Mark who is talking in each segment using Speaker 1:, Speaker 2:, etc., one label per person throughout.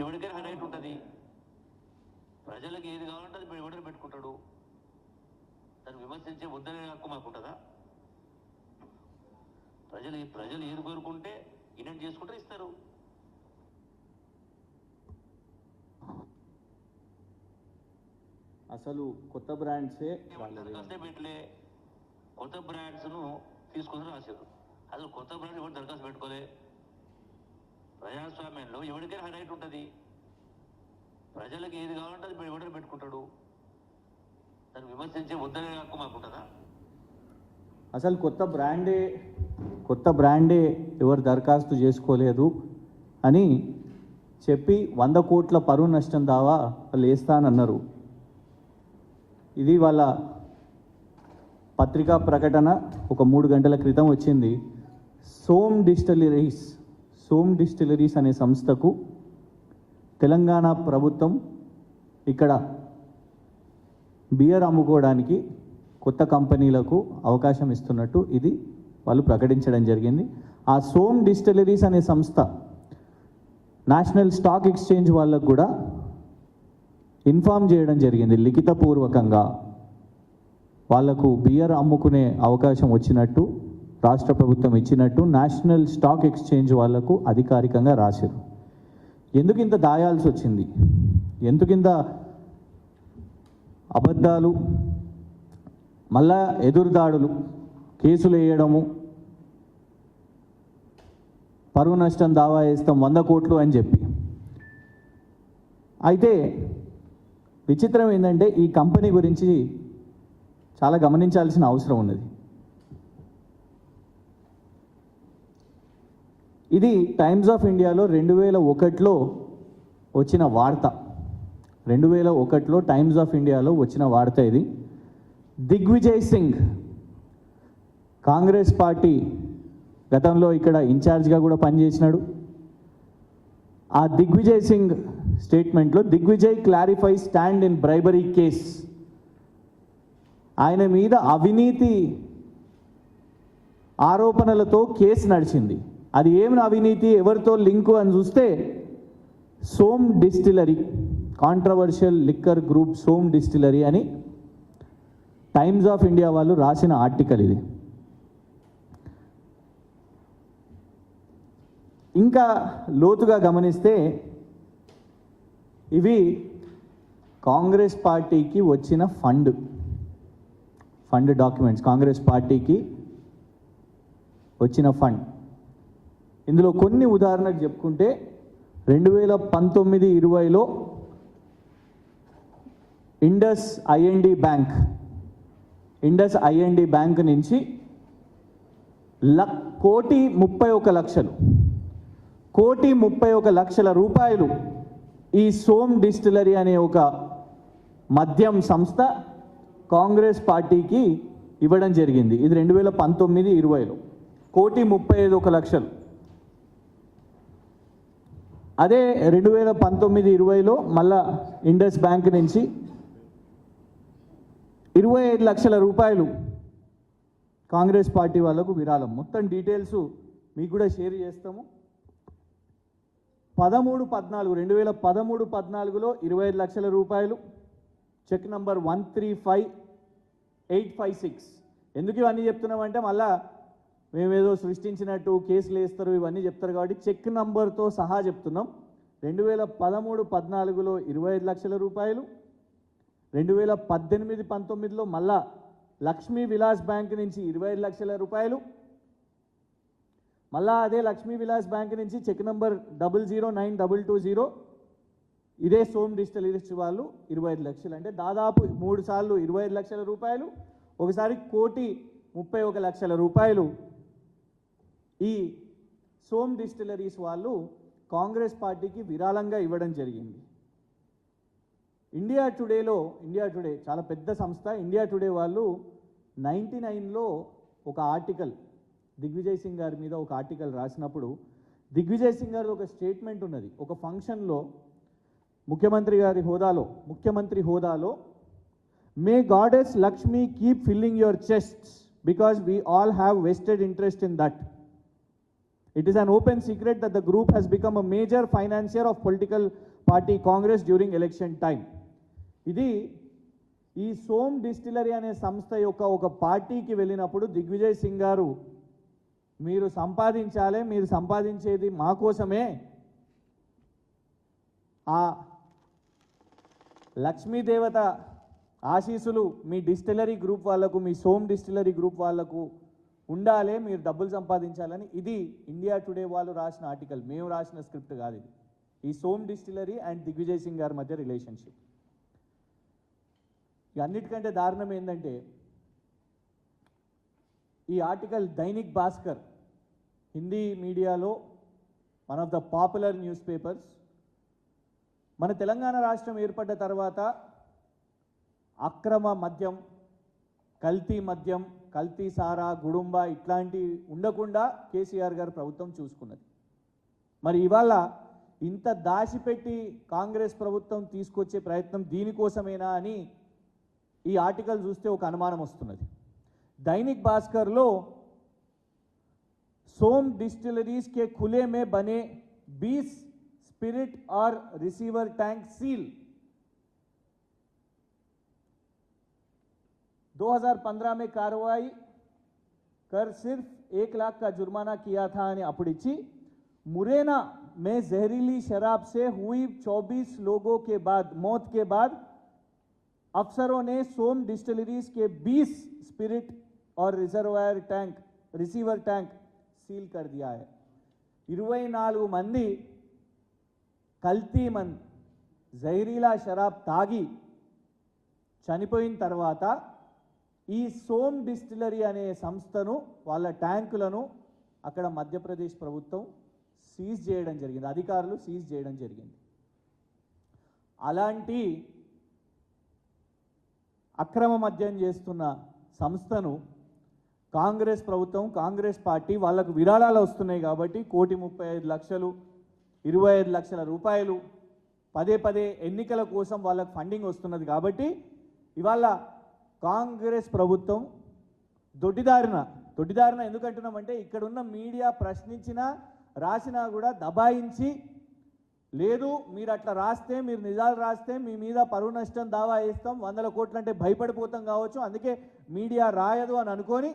Speaker 1: ఎవరికైనా రైట్ ఉంటుంది. ప్రజలకు ఏది కావాలంటే అది ఎవరైనా పెట్టుకుంటాడు. దాన్ని విమర్శించే వద్దనే హక్కు మాకుంటుందా? ప్రజలు ఏది కోరుకుంటే ఇన్వెంట్ చేసుకుంటే ఇస్తారు.
Speaker 2: అసలు కొత్త బ్రాండ్సే
Speaker 1: దరఖాస్తే పెట్టలే, కొత్త బ్రాండ్స్ను తీసుకొని రాశారు. అసలు కొత్త బ్రాండ్ ఎవరు దరఖాస్తు పెట్టుకోలే. ప్రజాస్వామ్యంలో ఎవరికైనా రైట్ ఉంటుంది. ప్రజలకు ఏది కావాలంటే అది ఎవరైనా పెట్టుకుంటాడు. దాన్ని విమర్శించే వద్దనే హక్కు మాకుంటుందా?
Speaker 2: అసలు కొత్త బ్రాండే ఎవరు దరఖాస్తు చేసుకోలేదు అని చెప్పి 100 కోట్ల పరువు నష్టం దావా వాళ్ళు వేస్తానన్నారు. ఇది వాళ్ళ పత్రికా ప్రకటన ఒక 3 గంటల క్రితం వచ్చింది. సోమ్ డిస్టిలరీస్ అనే సంస్థకు తెలంగాణ ప్రభుత్వం ఇక్కడ బియర్ అమ్ముకోవడానికి కొత్త కంపెనీలకు అవకాశం ఇస్తున్నట్టు ఇది వాళ్ళు ప్రకటించడం జరిగింది. ఆ సోమ్ డిస్టిలరీస్ అనే సంస్థ నేషనల్ స్టాక్ ఎక్స్చేంజ్ వాళ్ళకు కూడా ఇన్ఫార్మ్ చేయడం జరిగింది లిఖితపూర్వకంగా. వాళ్లకు బియర్ అమ్ముకునే అవకాశం వచ్చినట్టు రాష్ట్ర ప్రభుత్వం ఇచ్చినట్టు నేషనల్ స్టాక్ ఎక్స్చేంజ్ వాళ్లకు అధికారికంగా రాశారు. ఎందుకు ఇంత దాయాల్సి వచ్చింది? ఎందుకు ఇంత అబద్ధాలు, మళ్ళా ఎదురుదాడులు, కేసులు వేయడము, పరువు నష్టం దావా వేస్తాం 100 కోట్లు అని చెప్పి? అయితే విచిత్రం ఏంటంటే ఈ కంపెనీ గురించి చాలా గమనించాల్సిన అవసరం ఉన్నది. ఇది టైమ్స్ ఆఫ్ ఇండియాలో 2001లో వచ్చిన వార్త. 2001లో టైమ్స్ ఆఫ్ ఇండియాలో వచ్చిన వార్త ఇది. దిగ్విజయ్ సింగ్ కాంగ్రెస్ పార్టీ గతంలో ఇక్కడ ఇన్ఛార్జ్గా కూడా పనిచేసినాడు. ఆ దిగ్విజయ్ సింగ్ స్టేట్మెంట్లో Digvijay clarify stand in bribery case. ఆయన మీద అవినీతి ఆరోపణలతో కేసు నడిచింది. అది ఏమి అవినీతి, ఎవరితో లింకు అని చూస్తే Som distillery, controversial liquor group Som distillery అని టైమ్స్ ఆఫ్ ఇండియా వాళ్ళు రాసిన ఆర్టికల్ ఇది. ఇంకా లోతుగా గమనిస్తే ఇవి కాంగ్రెస్ పార్టీకి వచ్చిన ఫండ్ డాక్యుమెంట్స్. కాంగ్రెస్ పార్టీకి వచ్చిన ఫండ్. ఇందులో కొన్ని ఉదాహరణకు చెప్పుకుంటే 2019-20లో ఇండస్ ఐఎన్డి బ్యాంక్ నుంచి 1,31,00,000 రూపాయలు ఈ సోమ్ డిస్టిలరీ అనే ఒక మద్యం సంస్థ కాంగ్రెస్ పార్టీకి ఇవ్వడం జరిగింది. ఇది 2019-20లో 1,35,00,000. అదే 2019-20లో మళ్ళా ఇండస్ బ్యాంక్ నుంచి 25 లక్షల రూపాయలు కాంగ్రెస్ పార్టీ వాళ్ళకు విరాళం. మొత్తం డీటెయిల్స్ మీకు కూడా షేర్ చేస్తాము. 2013-14లో 25 లక్షల రూపాయలు, చెక్ నంబర్ 135856. ఎందుకు ఇవన్నీ చెప్తున్నామంటే మళ్ళా మేమేదో సృష్టించినట్టు కేసులు వేస్తారు ఇవన్నీ చెప్తారు కాబట్టి చెక్ నంబర్తో సహా చెప్తున్నాం. 2013-14లో 25 లక్షల రూపాయలు, 2018-19లో మళ్ళా లక్ష్మీ విలాస్ బ్యాంక్ నుంచి 25 లక్షల రూపాయలు, మళ్ళా అదే లక్ష్మీ విలాస్ బ్యాంక్ నుంచి చెక్ నంబర్ 009220 ఇదే సోమ్ డిస్టిలరీస్ వాళ్ళు 25 లక్షలు. అంటే దాదాపు 3 సార్లు 25 లక్షల రూపాయలు, ఒకసారి 1,31,00,000 రూపాయలు ఈ సోమ్ డిస్టిలరీస్ వాళ్ళు కాంగ్రెస్ పార్టీకి విరాళంగా ఇవ్వడం జరిగింది. ఇండియా టుడే చాలా పెద్ద సంస్థ. ఇండియా టుడే వాళ్ళు 99లో ఒక ఆర్టికల్ దిగ్విజయ్ సింగ్ గారి మీద ఒక ఆర్టికల్ రాసినప్పుడు దిగ్విజయ్ సింగ్ గారి ఒక స్టేట్మెంట్ ఉన్నది. ఒక ఫంక్షన్లో ముఖ్యమంత్రి హోదాలో may goddess Lakshmi keep filling your chests because we all have vested interest in that. It is an open secret that the group has become a major financier of political party Congress during election time. ఇది ఈ soan distillery అనే సంస్థ యొక్క ఒక పార్టీకి వెళ్ళినప్పుడు దిగ్విజయ్ సింగ్ గారు మీరు సంపాదించాలి, మీరు సంపాదించేది మా కోసమే, ఆ లక్ష్మీదేవత ఆశీస్సులు మీ డిస్టిలరీ గ్రూప్ వాళ్లకు, మీ సోమ్ డిస్టిలరీ గ్రూప్ వాళ్లకు ఉండాలి, మీరు డబ్బులు సంపాదించాలని. ఇది ఇండియా టుడే వాళ్ళు రాసిన ఆర్టికల్, మేము రాసిన స్క్రిప్ట్ కాదు ఇది. ఈ సోమ్ డిస్టిలరీ అండ్ దిగ్విజయ్ సింగ్ గారి మధ్య రిలేషన్షిప్. అన్నిటికంటే దారుణం ఏంటంటే ఈ ఆర్టికల్ దైనిక్ భాస్కర్, హిందీ మీడియాలో one of the popular news papers. మన తెలంగాణ రాష్ట్రం ఏర్పడ్డ తర్వాత అక్రమ మద్యం, కల్తీ మద్యం, కల్తీ సారా, గుడుంబా ఇట్లాంటి ఉండకుండా కేసీఆర్ గారు ప్రభుత్వం చూసుకున్నది. మరి ఇవాళ ఇంత దాచిపెట్టి కాంగ్రెస్ ప్రభుత్వం తీసుకొచ్చే ప్రయత్నం దీనికోసమేనా అని ఈ ఆర్టికల్ చూస్తే ఒక అనుమానం వస్తున్నది. दैनिक भास्कर लो सोम डिस्टिलरीज के खुले में बने 20 स्पिरिट और रिसीवर टैंक सील। 2015 में कार्रवाई कर सिर्फ 1 लाख का जुर्माना किया था आणि अपुडिची मुरैना में जहरीली शराब से हुई 24 लोगों के बाद मौत के बाद अफसरों ने सोम डिस्टिलरीज के 20 स्पिरिट और रिसीवर टैंक सील कर दिया है. 24 మంది కల్తీ జహరీలా షరాబ్ తాగి చనిపోయిన తర్వాత ఈ సోమ్ డిస్టిలరీ అనే సంస్థను, వాళ్ళ ట్యాంకులను అక్కడ మధ్యప్రదేశ్ ప్రభుత్వం సీజ్ చేయడం జరిగింది, అధికారులు సీజ్ చేయడం జరిగింది. అలాంటి అక్రమ మద్యం చేస్తున్న సంస్థను కాంగ్రెస్ ప్రభుత్వం, కాంగ్రెస్ పార్టీ వాళ్ళకు విరాళాలు వస్తున్నాయి కాబట్టి 1,35,00,000, 25 లక్షల రూపాయలు పదే పదే ఎన్నికల కోసం వాళ్ళకు ఫండింగ్ వస్తున్నది కాబట్టి ఇవాళ కాంగ్రెస్ ప్రభుత్వం దొడ్డిదారిన ఎందుకంటున్నామంటే ఇక్కడున్న మీడియా ప్రశ్నించినా రాసినా కూడా దబాయించి, లేదు మీరు అట్లా రాస్తే, మీరు నిజాలు రాస్తే మీ మీద పరువు నష్టం దావా వేస్తాం, 100 కోట్లు అంటే భయపడిపోతాం కావచ్చు, అందుకే మీడియా రాయదు అని అనుకొని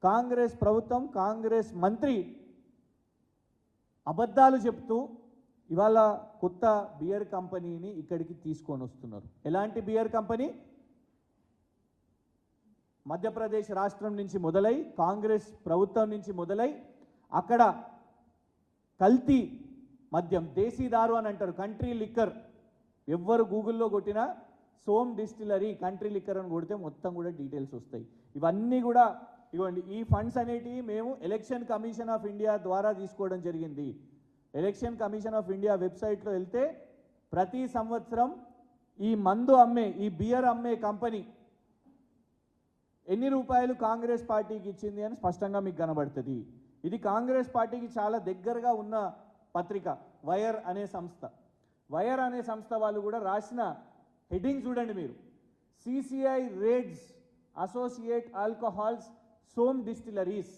Speaker 2: కాంగ్రెస్ ప్రభుత్వం, కాంగ్రెస్ మంత్రి అబద్ధాలు చెప్తూ ఇవాళ కొత్త బియర్ కంపెనీని ఇక్కడికి తీసుకొని వస్తున్నారు. ఎలాంటి బియర్ కంపెనీ? మధ్యప్రదేశ్ రాష్ట్రం నుంచి మొదలై, కాంగ్రెస్ ప్రభుత్వం నుంచి మొదలై అక్కడ కల్తీ మద్యం, దేశీదారు అని అంటారు, కంట్రీ లిక్కర్. ఎవ్వరు గూగుల్లో కొట్టినా సోమ్ డిస్టిలరీ కంట్రీ లిక్కర్ అని కొడితే మొత్తం కూడా డీటెయిల్స్ వస్తాయి. ఇవన్నీ కూడా ఇవ్వండి. ఈ ఫండ్స్ అనేటివి మేము ఎలక్షన్ కమిషన్ ఆఫ్ ఇండియా ద్వారా తీసుకోవడం జరిగింది. ఎలక్షన్ కమిషన్ ఆఫ్ ఇండియా వెబ్సైట్లో వెళ్తే ప్రతి సంవత్సరం ఈ మందు అమ్మే, ఈ బియర్ అమ్మే కంపెనీ ఎన్ని రూపాయలు కాంగ్రెస్ పార్టీకి ఇచ్చింది అని స్పష్టంగా మీకు కనబడుతుంది. ఇది కాంగ్రెస్ పార్టీకి చాలా దగ్గరగా ఉన్న పత్రిక వైర్ అనే సంస్థ. వైర్ అనే సంస్థ వాళ్ళు కూడా రాసిన హెడ్డింగ్ చూడండి మీరు. CCI raids associate alcohols Som distilleries.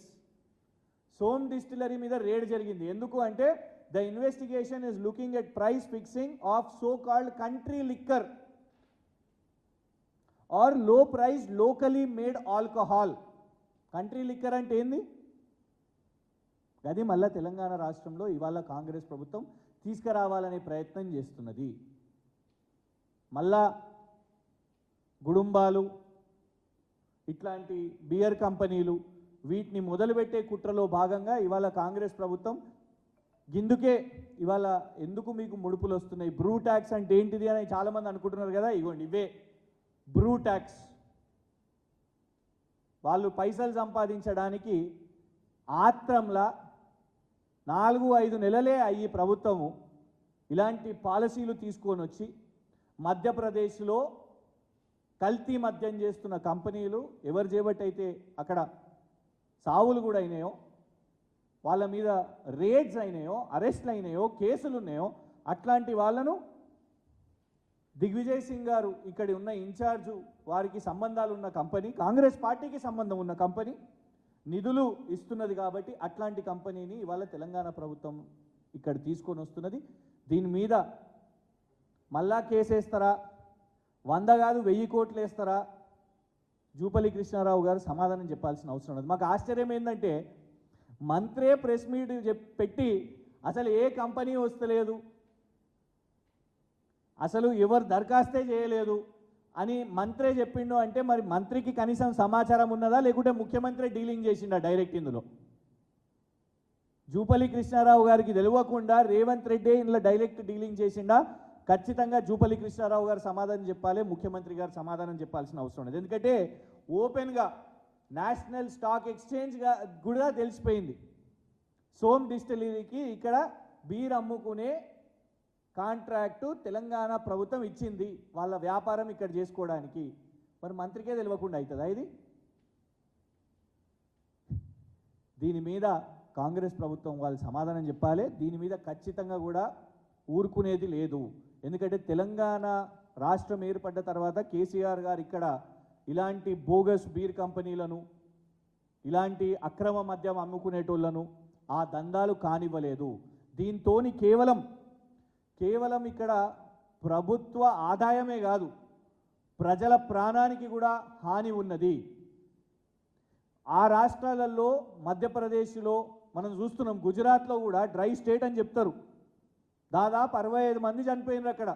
Speaker 2: Som distillery మీద రేడ్ జరిగింది. ఎందుకు అంటే the investigation is looking at price fixing of so called country liquor or low price locally made alcohol. Country liquor అంటే ఏంది? అది మళ్ళీ తెలంగాణ రాష్ట్రంలో ఇవాళ కాంగ్రెస్ ప్రభుత్వం తీసుకురావాలనే ప్రయత్నం చేస్తున్నది. మళ్ళా గుడుంబాలు, ఇట్లాంటి బియర్ కంపెనీలు, వీటిని మొదలుపెట్టే కుట్రలో భాగంగా ఇవాళ కాంగ్రెస్ ప్రభుత్వం గిందుకే ఇవాళ ఎందుకు మీకు ముడుపులు వస్తున్నాయి, బ్రూ ట్యాక్స్ అంటే ఏంటిది అని చాలామంది అనుకుంటున్నారు కదా. ఇవ్వండి, ఇవే బ్రూ ట్యాక్స్. వాళ్ళు పైసలు సంపాదించడానికి ఆత్రంలా 4-5 నెలలే అయ్యి ప్రభుత్వము ఇలాంటి పాలసీలు తీసుకొని వచ్చి మధ్యప్రదేశ్లో కల్తీ మద్యం చేస్తున్న కంపెనీలు ఎవరు చేపట్టయితే అక్కడ సావులు కూడా అయినాయో, వాళ్ళ మీద రేడ్స్ అయినాయో, అరెస్ట్లు అయినాయో, కేసులు ఉన్నాయో, అట్లాంటి వాళ్ళను దిగ్విజయ్ సింగ్ గారు ఇక్కడ ఉన్న ఇన్ఛార్జు, వారికి సంబంధాలు ఉన్న కంపెనీ, కాంగ్రెస్ పార్టీకి సంబంధం ఉన్న కంపెనీ నిధులు ఇస్తున్నది కాబట్టి అట్లాంటి కంపెనీని ఇవాళ తెలంగాణ ప్రభుత్వం ఇక్కడ తీసుకొని వస్తున్నది. దీని మీద మళ్ళా కేసేస్తారా, 100 కాదు 1000 కోట్లు వేస్తారా, జూపల్లి కృష్ణారావు గారు సమాధానం చెప్పాల్సిన అవసరం ఉన్నది. మాకు ఆశ్చర్యం ఏంటంటే మంత్రే ప్రెస్ మీట్ పెట్టి అసలు ఏ కంపెనీ వస్తలేదు, అసలు ఎవరు దరఖాస్తే చేయలేదు అని మంత్రే చెప్పిండు అంటే మరి మంత్రికి కనీసం సమాచారం ఉన్నదా, లేకుంటే ముఖ్యమంత్రి డీలింగ్ చేసిండా డైరెక్ట్ ఇందులో? జూపల్లి కృష్ణారావు గారికి తెలియకుండా రేవంత్ రెడ్డి ఇందులో డైరెక్ట్ డీలింగ్ చేసిండా? ఖచ్చితంగా జూపల్లి కృష్ణారావు గారు సమాధానం చెప్పాలి, ముఖ్యమంత్రి గారు సమాధానం చెప్పాల్సిన అవసరం ఉంది. ఎందుకంటే ఓపెన్గా నేషనల్ స్టాక్ ఎక్స్చేంజ్గా కూడా తెలిసిపోయింది సోమ్ డిస్టిలరీకి ఇక్కడ బీర్ అమ్ముకునే కాంట్రాక్టు తెలంగాణ ప్రభుత్వం ఇచ్చింది వాళ్ళ వ్యాపారం ఇక్కడ చేసుకోవడానికి. మరి మంత్రికే తెలియకుండా అవుతుందా ఇది? దీని మీద కాంగ్రెస్ ప్రభుత్వం వాళ్ళు సమాధానం చెప్పాలి. దీని మీద ఖచ్చితంగా కూడా ఊరుకునేది లేదు. ఎందుకంటే తెలంగాణ రాష్ట్రం ఏర్పడ్డ తర్వాత కేసీఆర్ గారు ఇక్కడ ఇలాంటి బోగస్ బీర్ కంపెనీలను, ఇలాంటి అక్రమ మద్యం అమ్ముకునేటోళ్లను ఆ దందాలు కానివ్వలేదు. దీంతో కేవలం ఇక్కడ ప్రభుత్వ ఆదాయమే కాదు, ప్రజల ప్రాణానికి కూడా హాని ఉన్నది. ఆ రాష్ట్రాలలో మధ్యప్రదేశ్లో మనం చూస్తున్నాం, గుజరాత్లో కూడా డ్రై స్టేట్ అని చెప్తారు. దాదాపు 65 మంది చనిపోయినారు అక్కడ.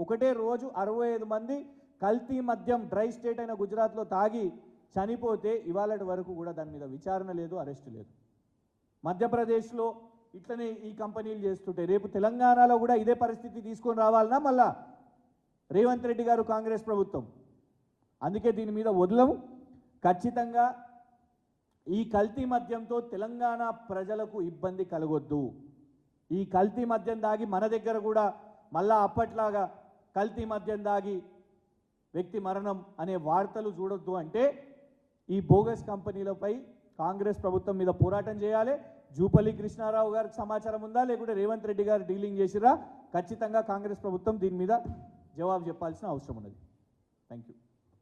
Speaker 2: ఒకటే రోజు 65 మంది కల్తీ మద్యం డ్రై స్టేట్ అయిన గుజరాత్లో తాగి చనిపోతే ఇవాళటి వరకు కూడా దాని మీద విచారణ లేదు, అరెస్ట్ లేదు. మధ్యప్రదేశ్లో ఇట్లనే ఈ కంపెనీలు చేస్తుంటే రేపు తెలంగాణలో కూడా ఇదే పరిస్థితి తీసుకొని రావాలన్నా మళ్ళా రేవంత్ రెడ్డి గారు కాంగ్రెస్ ప్రభుత్వం? అందుకే దీని మీద వదలము. ఖచ్చితంగా ఈ కల్తీ మద్యంతో తెలంగాణ ప్రజలకు ఇబ్బంది కలగొద్దు. ఈ కల్తీ మద్యం దాగి మన దగ్గర కూడా మళ్ళా అప్పట్లాగా కల్తీ మద్యం దాగి వ్యక్తి మరణం అనే వార్తలు చూడొద్దు అంటే ఈ బోగస్ కంపెనీలపై కాంగ్రెస్ ప్రభుత్వం మీద పోరాటం చేయాలి. జూపల్లి కృష్ణారావు గారికి సమాచారం ఉందా, లేకుంటే రేవంత్ రెడ్డి గారు డీలింగ్ చేసిరా? ఖచ్చితంగా కాంగ్రెస్ ప్రభుత్వం దీని మీద జవాబు చెప్పాల్సిన అవసరం ఉన్నది. Thank you.